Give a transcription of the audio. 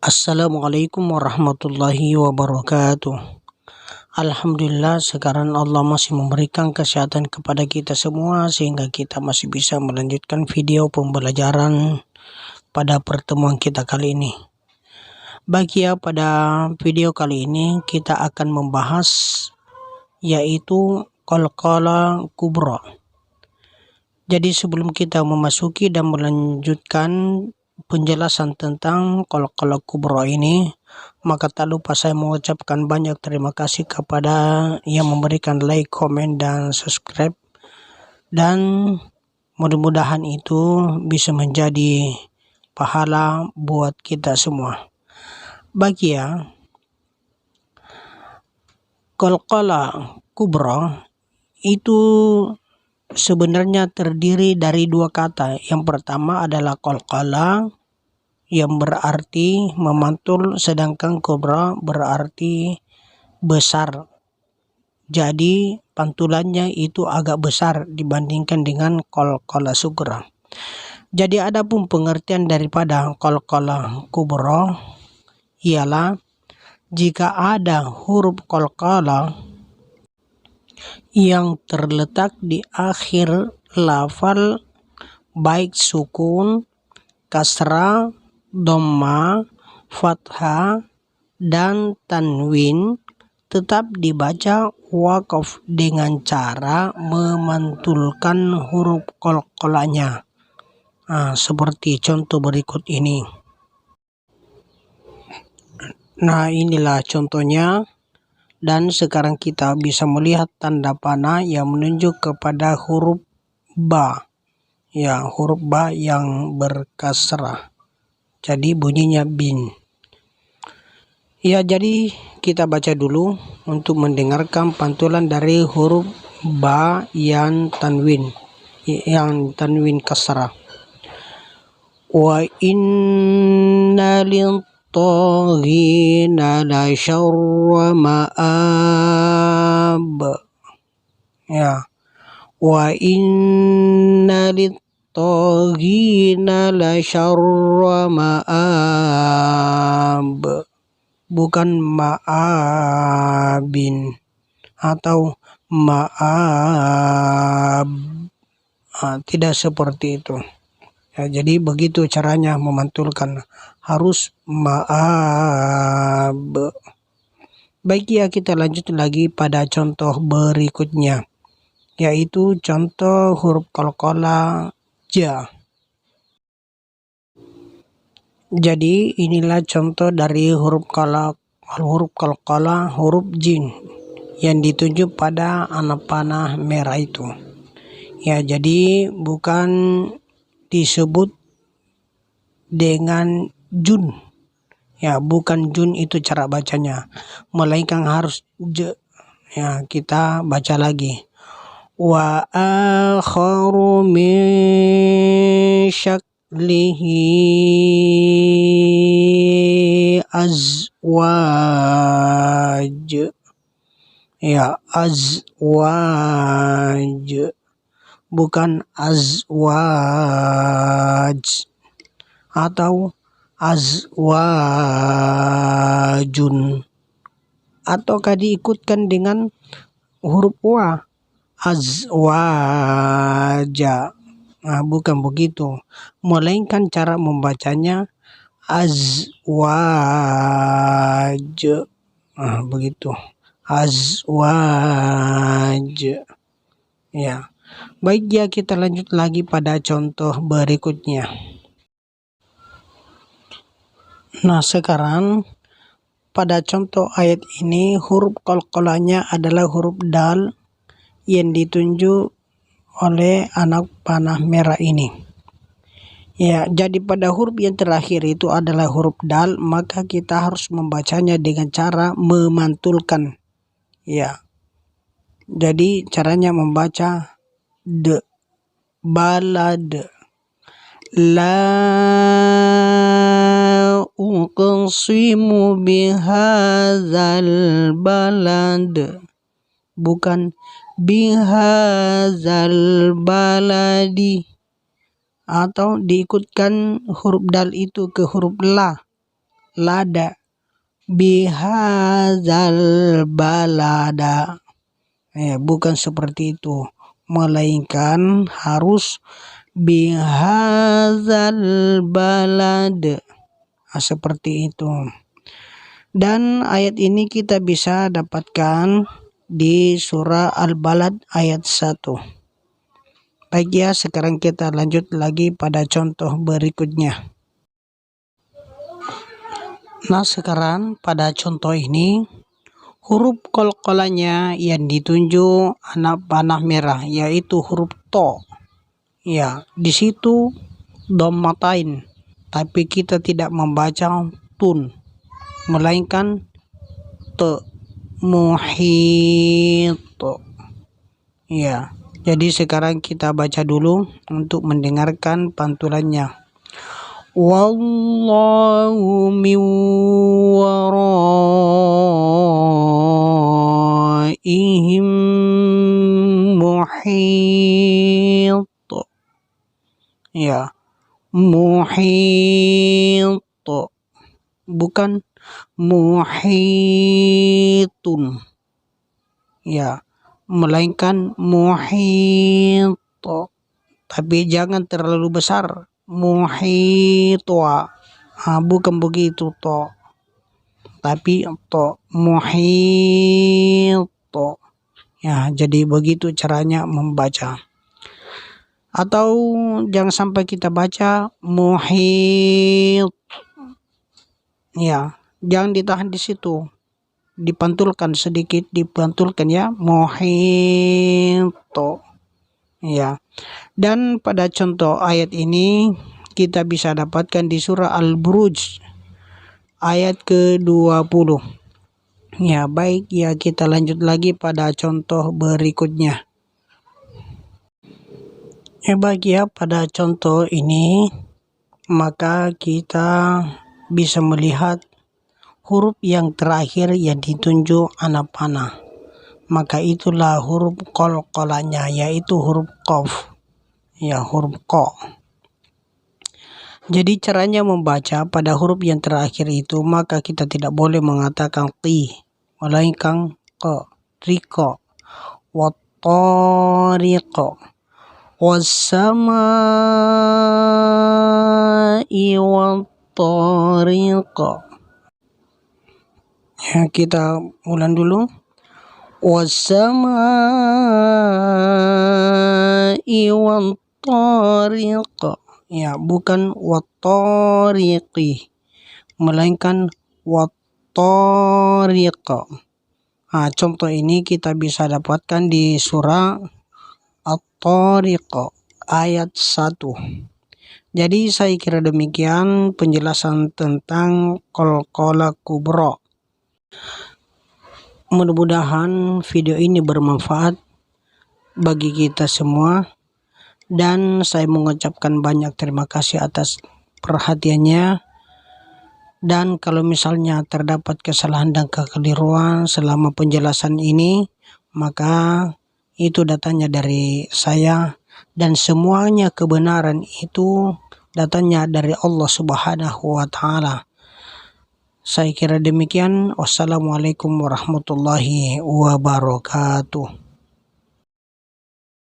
Assalamualaikum warahmatullahi wabarakatuh. Alhamdulillah, sekarang Allah masih memberikan kesehatan kepada kita semua sehingga kita masih bisa melanjutkan video pembelajaran pada pertemuan kita kali ini. Pada video kali ini kita akan membahas yaitu qalqalah kubra. Jadi sebelum kita memasuki dan melanjutkan penjelasan tentang qalqalah kubra ini, maka tak lupa saya mengucapkan banyak terima kasih kepada yang memberikan like, komen, dan subscribe, dan mudah-mudahan itu bisa menjadi pahala buat kita semua. Qalqalah kubra itu sebenarnya terdiri dari dua kata. Yang pertama adalah qalqalah yang berarti memantul, sedangkan kubra berarti besar. Jadi pantulannya itu agak besar dibandingkan dengan qalqalah sughra. Jadi adapun pengertian daripada qalqalah kubra ialah jika ada huruf qalqalah yang terletak di akhir lafal baik sukun, kasrah, dhamma, fathah, dan tanwin tetap dibaca waqaf dengan cara memantulkan huruf qalqalahnya. Seperti contoh berikut ini. Nah, inilah contohnya. Dan sekarang kita bisa melihat tanda panah yang menunjuk kepada huruf ba. Ya, huruf ba yang berkasrah. Jadi bunyinya bin. Ya, jadi kita baca dulu untuk mendengarkan pantulan dari huruf ba yang tanwin kasrah. Wa inna lil-taghina la syarra ma'ab. Ya. Wa inna lit-taghina la syarra ma'ab. Bukan ma'abin atau ma'ab. Tidak seperti itu. Ya, jadi begitu caranya memantulkan, harus ma'ab. Kita lanjut lagi pada contoh berikutnya, yaitu contoh huruf qalqalah ja. Jadi inilah contoh dari huruf qalqalah huruf jin yang ditunjuk pada anak panah merah itu. Ya, jadi bukan disebut dengan jun. Ya, bukan jun itu cara bacanya, melainkan harus je. Ya, kita baca lagi. Wa akharu min syaklihi azwaj. Ya, azwaj, bukan azwaj atau azwajun, ataukah diikutkan dengan huruf wa, azwaja. Bukan begitu, melainkan cara membacanya azwaj. Begitu, azwaj. Ya. Kita lanjut lagi pada contoh berikutnya. Nah, sekarang pada contoh ayat ini huruf qalqalahnya adalah huruf dal yang ditunjuk oleh anak panah merah ini. Ya, jadi pada huruf yang terakhir itu adalah huruf dal, maka kita harus membacanya dengan cara memantulkan. Ya. Jadi caranya membaca de, balad. La uqsimu bihadzal balad, bukan bihadzal baladi. Atau diikutkan huruf dal itu ke huruf la, lada, bihadzal balada. Ya, bukan seperti itu, melainkan harus bihadzal balad. Seperti itu. Dan ayat ini kita bisa dapatkan di surah Al-Balad ayat 1. Baik ya, sekarang kita lanjut lagi pada contoh berikutnya. Nah, sekarang pada contoh ini huruf qalqalanya yang ditunjuk anak panah merah yaitu huruf to. Ya, di situ dhammatain, tapi kita tidak membaca tun, melainkan te, muhit. Ya, jadi sekarang kita baca dulu untuk mendengarkan pantulannya. Wallahu min waraihim muhit. Ya, muhit, bukan muhitun. Ya, melainkan muhit, tapi jangan terlalu besar. Muhitwa, bukan begitu to, tapi to, muhit. Ya, jadi begitu caranya membaca. Atau jangan sampai kita baca muhit. Ya, jangan ditahan di situ, dipantulkan sedikit, dipantulkan ya, muhit. Ya. Dan pada contoh ayat ini kita bisa dapatkan di surah Al-Buruj ayat ke-20. Ya, baik ya, kita lanjut lagi pada contoh berikutnya. Ya, baik ya, pada contoh ini maka kita bisa melihat huruf yang terakhir yang ditunjuk anak panah. Maka itulah huruf qalqalanya yaitu huruf qaf. Ya, huruf qa. Jadi caranya membaca pada huruf yang terakhir itu maka kita tidak boleh mengatakan qi, melainkan qa, riqa, wattariqa, wassama'i wattariqa. Ya, kita ulang dulu. Wassama'i wattariqa. Ya, bukan wattariqi, melainkan wattariqa. Contoh ini kita bisa dapatkan di surah At-Tariq ayat 1. Jadi saya kira demikian penjelasan tentang qalqalah kubra. Mudah-mudahan video ini bermanfaat bagi kita semua, dan saya mengucapkan banyak terima kasih atas perhatiannya. Dan kalau misalnya terdapat kesalahan dan kekeliruan selama penjelasan ini, maka itu datanya dari saya, dan semuanya kebenaran itu datanya dari Allah Subhanahu wa Ta'ala. Saya kira demikian. Wassalamualaikum warahmatullahi wabarakatuh.